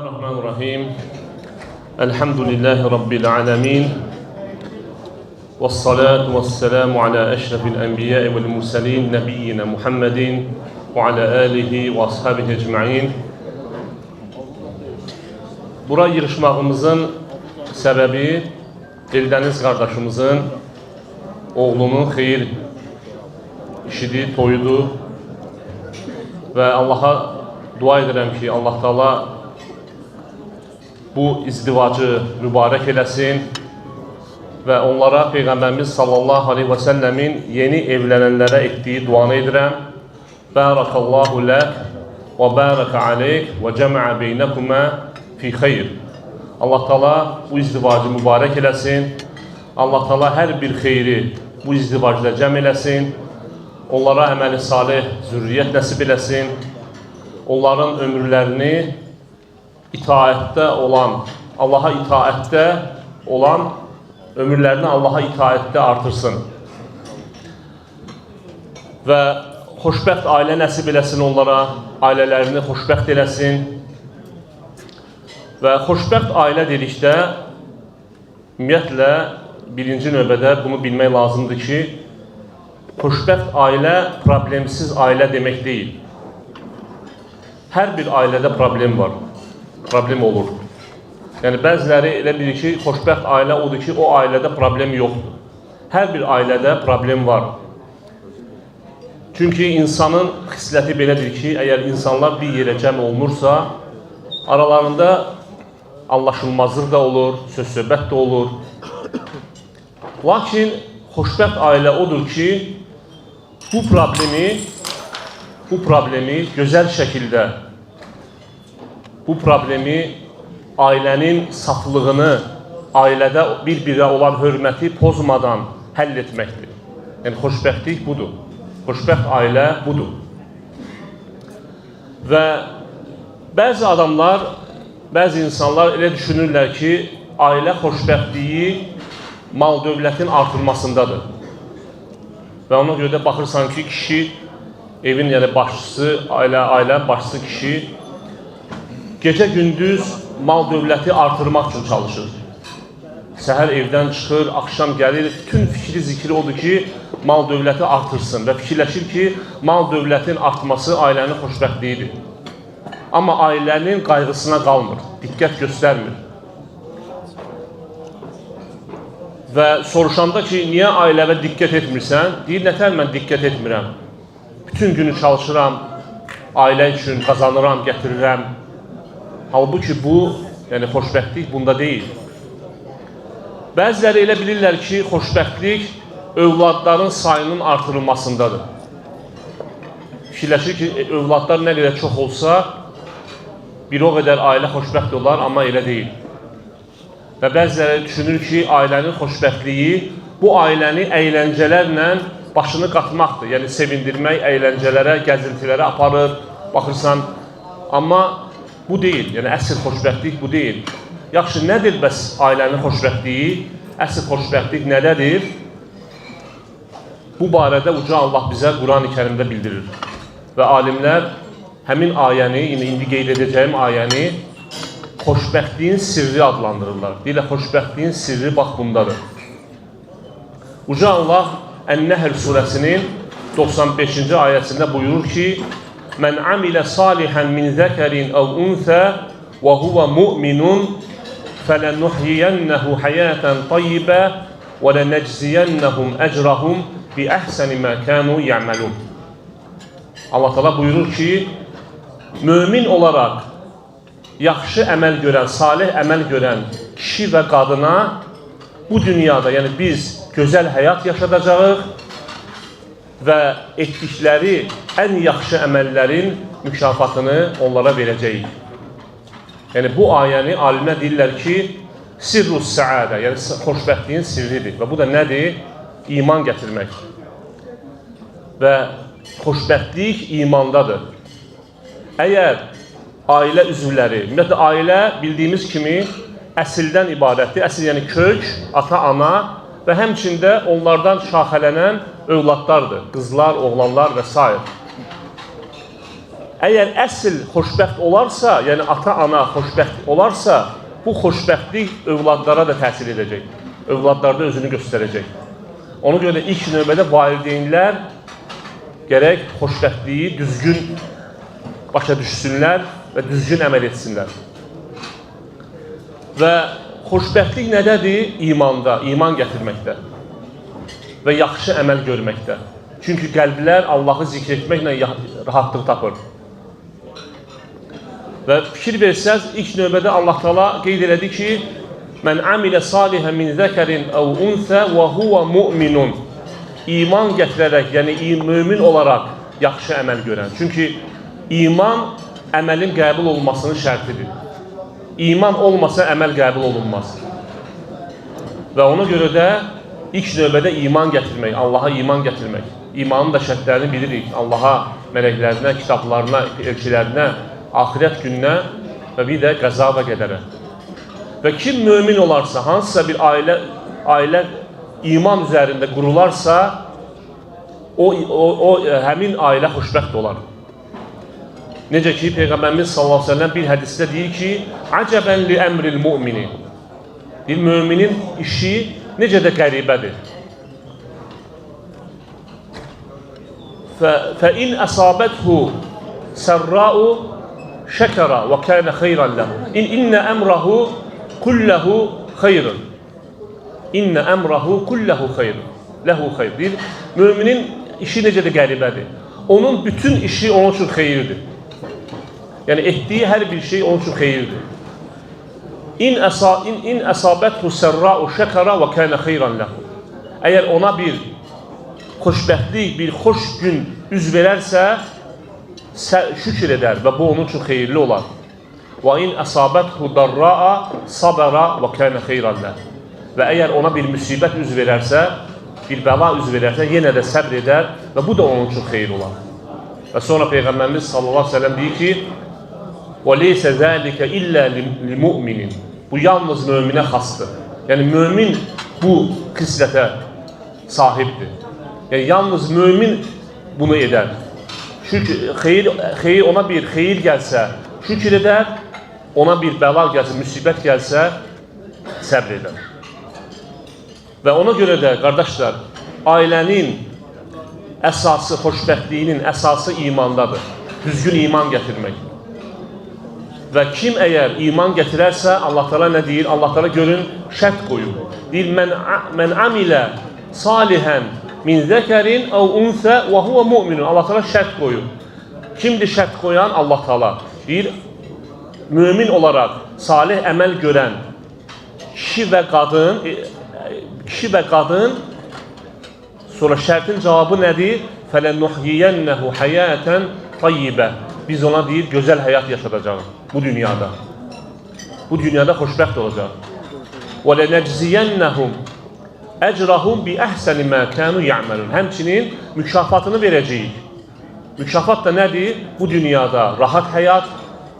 Bismillahirrahmanirrahim. Elhamdülillahi Rabbil alemin. Vessalatu vesselamu ala eşrefil enbiya'i vel murselin nebiyyina Muhammedin ve ala alihi ve ashabihi ecma'in. Bura yığışmağımızın səbəbi Eldəniz qardaşımızın oğlunun xeyir işidir, toyudur və Allaha dua edirəm ki, Allah Taala bu izdivacı mübarək eləsin və onlara Peyğəmbərimiz sallallahu aleyhi və səlləmin yeni evlənənlərə etdiyi duanı edirəm. Barakallahu lək və baraka aleyk və cəməə beynəkümə fi xeyr. Allah Taala bu izdivacı mübarək eləsin. Allah Taala hər bir xeyri bu izdivacda cəm eləsin. Onlara əməli salih zürriyyət nəsib eləsin. Onların ömürlərini itaətdə olan, Allaha itaətdə olan ömürlərini Allaha itaətdə artırsın. Və xoşbəxt ailə nəsib eləsin onlara, ailələrini xoşbəxt eləsin. Və xoşbəxt ailə dedikdə, ümumiyyətlə, birinci növbədə bunu bilmək lazımdır ki, xoşbəxt ailə problemsiz ailə demək deyil. Hər bir ailədə problem var, problem olur. Yəni, bəziləri elə bilir ki, xoşbəxt ailə odur ki, o ailədə problem yoxdur. Hər bir ailədə problem var. Çünki insanın xisləti belədir ki, əgər insanlar bir yerə cəm olunursa, aralarında anlaşılmazlıq da olur, söz-söhbət də olur. Lakin, xoşbəxt ailə odur ki, bu problemi gözəl şəkildə, bu problemi ailənin saflığını, ailədə bir-birə olan hörməti pozmadan həll etməkdir. Yəni, xoşbəxtlik budur. Xoşbəxt ailə budur. Və bəzi adamlar, bəzi insanlar elə düşünürlər ki, ailə xoşbəxtliyi mal-dövlətin artırmasındadır. Və ona görə də baxırsan ki, kişi, evin başçısı, ailə başçısı kişi gecə-gündüz mal-dövləti artırmaq üçün çalışır. Səhər evdən çıxır, axşam gəlir, bütün fikri zikri odur ki, mal-dövləti artırsın və fikirləşir ki, mal-dövlətin artması ailənin xoşbəxtliyidir. Amma ailənin qayğısına qalmır, diqqət göstərmir. Və soruşanda ki, niyə ailəvə diqqət etmirsən? Deyir, nətər mən diqqət etmirəm? Bütün günü çalışıram, ailə üçün qazanıram, gətirirəm. Halbuki bu, yəni xoşbəxtlik bunda deyil. Bəziləri elə bilirlər ki, xoşbəxtlik övladların sayının artırılmasındadır. Fikirləşir ki, övladlar nə qədər çox olsa, bir o qədər ailə xoşbəxt olar, amma elə deyil. Və bəziləri düşünür ki, ailənin xoşbəxtliyi bu ailəni əyləncələrlə başını qatmaqdır. Yəni, sevindirmək, əyləncələrə, gəzintilərə aparır, baxırsan. Amma bu deyil, yəni əsl xoşbəxtlik bu deyil. Yaxşı, nədir bəs ailənin xoşbəxtliyi? Əsl xoşbəxtlik nədədir? Bu barədə Uca Allah bizə Quran-ı Kərimdə bildirir. Və alimlər həmin ayəni, indi qeyd edəcəyim ayəni xoşbəxtliyin sirri adlandırırlar. Deyirlər, xoşbəxtliyin sirri bax bundadır. Uca Allah Ən-Nəhl surəsinin 95-ci ayəsində buyurur ki, Mən amilə salihən min zəkərin əv unsə və huvə mu'minun fələnuhyiyənnəhu həyətən tayyibə və lənəcziyənnəhum əcrahum bi əhsəni mə kənu yəməlun. Allah Teala buyurur ki, mömin olaraq yaxşı əməl görən, salih əməl görən kişi və qadına bu dünyada, yəni biz gözəl həyat yaşadacağıq və etdikləri ən yaxşı əməllərin mükafatını onlara verəcəyik. Yəni, bu ayəni alimlər deyirlər ki, sirrus səadə, yəni xoşbəxtliyin sirridir. Və bu da nədir? İman gətirmək. Və xoşbəxtlik imandadır. Əgər ailə üzvləri, ümumiyyətlə, ailə bildiyimiz kimi əsildən ibarətdir. Əsil, yəni kök, ata, ana və həmçində onlardan şaxələnən övladlardır. Qızlar, oğlanlar və s. Əgər əsl xoşbəxt olarsa, yəni ata-ana xoşbəxt olarsa, bu xoşbəxtlik övladlara da təsir edəcək. Övladlarda özünü göstərəcək. Ona görə də ilk növbədə valideynlər gərək xoşbəxtliyi düzgün başa düşsünlər və düzgün əməl etsinlər. Və xoşbəxtlik nədədir? İmanda, iman gətirməkdə və yaxşı əməl görməkdə. Çünki qəlblər Allahı zikr etməklə rahatlıq tapır. Və fikir versəz, ilk növbədə Allah Teala qeyd elədi ki, Mən amilə salihən min zəkərin əv unsə və huvə mu'minun. İman gətirərək, yəni mömin olaraq yaxşı əməl görən. Çünki iman əməlin qəbul olunmasının şərtidir. İman olmasa əməl qəbul olunmaz. Və ona görə də ilk növbədə iman gətirmək, Allaha iman gətirmək. İmanın da şərtlərini bilirik. Allaha, mələklərinə, kitablarına, elçilərinə, axirət gününə və bir də qəza və qədərə. Və kim mömin olarsa, hansısa bir ailə iman üzərində qurularsa, həmin ailə xoşbəxt olar. Necə ki, Peyğəmbərimiz sallallahu əleyhi və səlləm bir hədisdə deyir ki, Əcəbən li əmril mu'mini. Bir müminin işi necə də qəribədir. Fəin əsabəthu sərra'u şəkərə və kənə xeyran ləhu. İnnə əmrəhu kulləhu xeyrun. İnnə əmrəhu kulləhu xeyrun. Ləhu xeyr. Deyir, müminin işi necə də qəribədir. Onun bütün işi onun üçün xeyirdir. Yəni, etdiyi hər bir şey onun üçün xeyirdir. İn əsabəthu sərra'u şəkərə və kənə xeyran ləhu. Əgər ona bir xoşbəxtlik, bir xoş gün üz verərsə, şükür edər və bu onun üçün xeyirli olar. Və in əsabəthu darra'a sabara və kənə xeyran ləh. Və əgər ona bir müsibət üz verərsə, bir bəla üz verərsə, yenə də səbr edər və bu da onun üçün xeyir olar. Və sonra Peyğəmbərimiz sallallahu əleyhi və səlləm deyir ki, və leysə zəlikə illə li-mu'minin. Bu yalnız möminə xasdır. Yəni, mömin bu xislətə sahibdir. Yəni, yalnız mömin bunu edər. Xeyir ona bir xeyir gəlsə, şükür edər, ona bir bəla gəlsə, müsibət gəlsə, səbr edər. Və ona görə də, qardaşlar, ailənin əsası, xoşbəxtliyinin əsası imandadır. Düzgün iman gətirmək. Və kim əgər iman gətirərsə, Allah Teala nə deyir? Allah Teala görün, şərt qoyub. Deyir, mən amilə salihən min zəkərin əv unsə və huvə mu'minun. Allah Teala şərt qoyub. Kimdir şərt qoyan? Allah Teala. Deyir, mömin olaraq salih əməl görən kişi və qadın, sonra şərtin cavabı nədir? Fələnuhyiyənəhu həyətən tayyibə. Biz ona deyir, gözəl həyat yaşadacaq bu dünyada. Bu dünyada xoşbəxt olacaq. Və lənəcziyənnəhum əcrahum bi əhsəni mə kənu ya'məlun. Həmçinin mükafatını verəcəyik. Mükafat da nədir? Bu dünyada rahat həyat,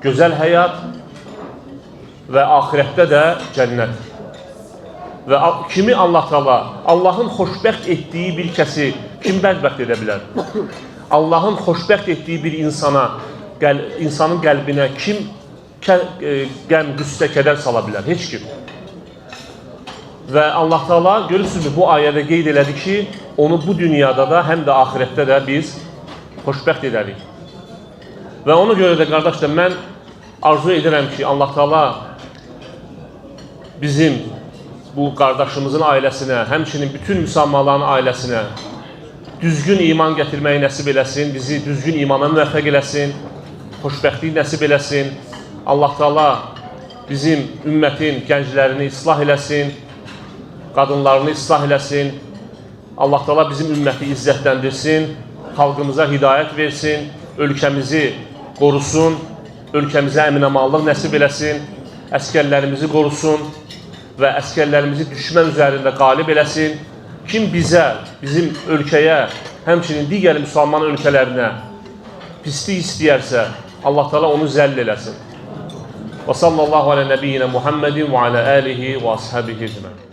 gözəl həyat və axirətdə də cənnət. Və kimi Allah Teala, Allahın xoşbəxt etdiyi bir kəsi kim bədbəxt edə bilər? Allahın xoşbəxt etdiyi bir insanın qəlbinə kim qəm, qüssə, kədər sala bilər? Heç kim. Və Allah Teala, görürsünüzmü, bu ayədə qeyd elədi ki, onu bu dünyada da, həm də axirətdə də biz xoşbəxt edərik. Və ona görə də, qardaşlar, mən arzu edirəm ki, Allah Teala bizim bu qardaşımızın ailəsinə, həmçinin bütün müsəlmanların ailəsinə düzgün iman gətirməyi nəsib eləsin, bizi düzgün imana müvəffəq eləsin, xoşbəxtlik nəsib eləsin. Allah Teala bizim ümmətin gənclərini islah eləsin, qadınlarını islah eləsin. Allah Teala bizim ümməti izzətləndirsin, xalqımıza hidayət versin, ölkəmizi qorusun, ölkəmizə əmin-amallıq nəsib eləsin, əskərlərimizi qorusun və əskərlərimizi düşmən üzərində qalib eləsin. Kim bizə, bizim ölkəyə, həmçinin digər müsəlman ölkələrinə pislik istəyərsə, Allah Teala onu zəll eləsin. Və sallallahu alə nəbiyyinə Muhammedin və alə əlihi və ashabihi ecmaîn.